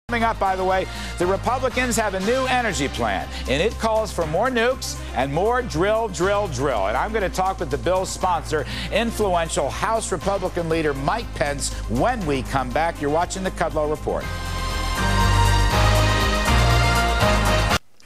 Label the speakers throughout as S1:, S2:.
S1: Coming up, by the way, the Republicans have a new energy plan, and it calls for more nukes and more drill. And I'm going to talk with the bill's sponsor, influential House Republican leader Mike Pence, when we come back. You're watching the Kudlow Report.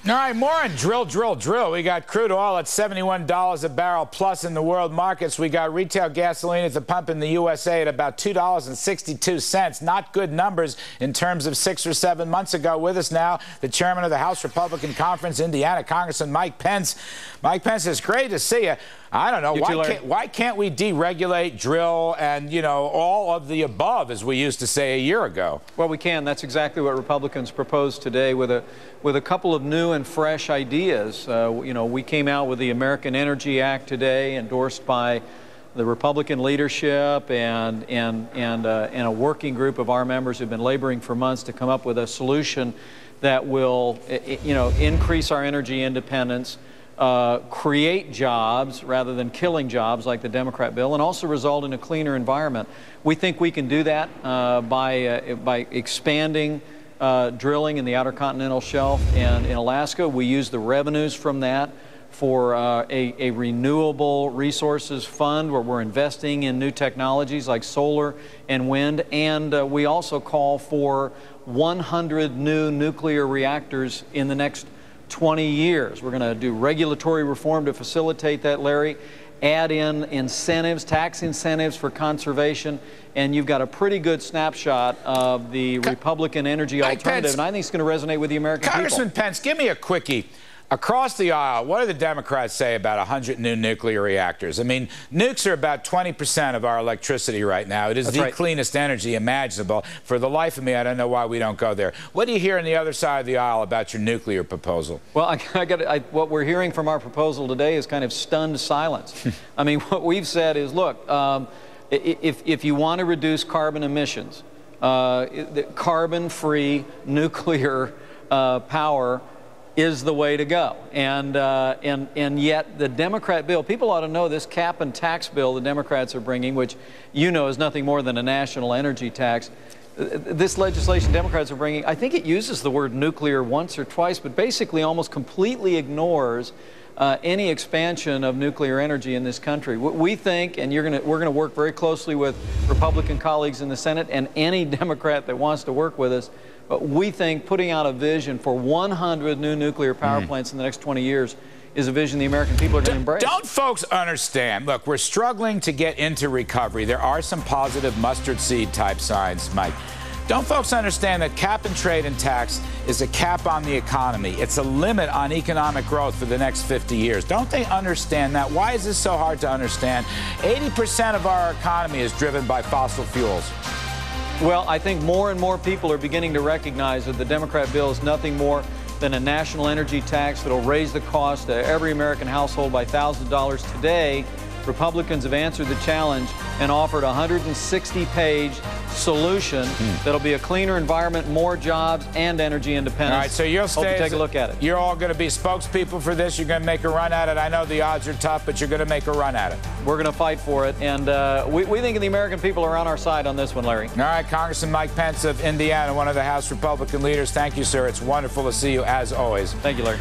S1: All right, more on drill. We got crude oil at $71 a barrel plus in the world markets. We got retail gasoline at the pump in the USA at about $2.62. Not good numbers in terms of 6 or 7 months ago. With us now, the chairman of the House Republican Conference, Indiana, Congressman Mike Pence. Mike Pence, it's great to see you. I don't know, why can't we deregulate, drill, and, you know, all of the above, as we used to say a year ago?
S2: Well, we can. That's exactly what Republicans proposed today with a couple of new and fresh ideas. You know, we came out with the American Energy Act today, endorsed by the Republican leadership and a working group of our members who've been laboring for months to come up with a solution that will, you know, increase our energy independence, create jobs rather than killing jobs like the Democrat bill, and also result in a cleaner environment. We think we can do that by expanding drilling in the Outer Continental Shelf and in Alaska. We use the revenues from that for a renewable resources fund where we're investing in new technologies like solar and wind, and we also call for 100 new nuclear reactors in the next 20 years. We're going to do regulatory reform to facilitate that, Larry, add in incentives, tax incentives for conservation, and you've got a pretty good snapshot of the Republican energy alternative, and I think it's going to resonate with the American people.
S1: Congressman Pence, give me a quickie. Across the aisle, what do the Democrats say about 100 new nuclear reactors? I mean, nukes are about 20% of our electricity right now. It is the cleanest energy imaginable. For the life of me, I don't know why we don't go there. What do you hear on the other side of the aisle about your nuclear proposal?
S2: Well, what we're hearing from our proposal today is kind of stunned silence. I mean, what we've said is, look, if you want to reduce carbon emissions, carbon-free nuclear power is the way to go. And yet the Democrat bill, people ought to know this cap and tax bill the Democrats are bringing, which you know is nothing more than a national energy tax. This legislation Democrats are bringing, I think it uses the word nuclear once or twice, but basically almost completely ignores any expansion of nuclear energy in this country. We think, and we're going to work very closely with Republican colleagues in the Senate and any Democrat that wants to work with us, but we think putting out a vision for 100 new nuclear power plants in the next 20 years is a vision the American people are going to embrace.
S1: Don't folks understand? Look, we're struggling to get into recovery. There are some positive mustard seed type signs, Mike. Don't folks understand that cap and trade and tax is a cap on the economy? It's a limit on economic growth for the next 50 years. Don't they understand that? Why is this so hard to understand? 80% of our economy is driven by fossil fuels.
S2: Well, I think more and more people are beginning to recognize that the Democrat bill is nothing more than a national energy tax that will raise the cost to every American household by $1,000 today. Republicans have answered the challenge and offered a 160-page solution that'll be a cleaner environment, more jobs, and energy independence.
S1: All right, so you'll stay.
S2: Take a look at it.
S1: You're all going to be spokespeople for this. You're going to make a run at it. I know the odds are tough, but you're going to make a run at it.
S2: We're going to fight for it, and we think the American people are on our side on this one, Larry.
S1: All right, Congressman Mike Pence of Indiana, one of the House Republican leaders. Thank you, sir. It's wonderful to see you, as always.
S2: Thank you, Larry.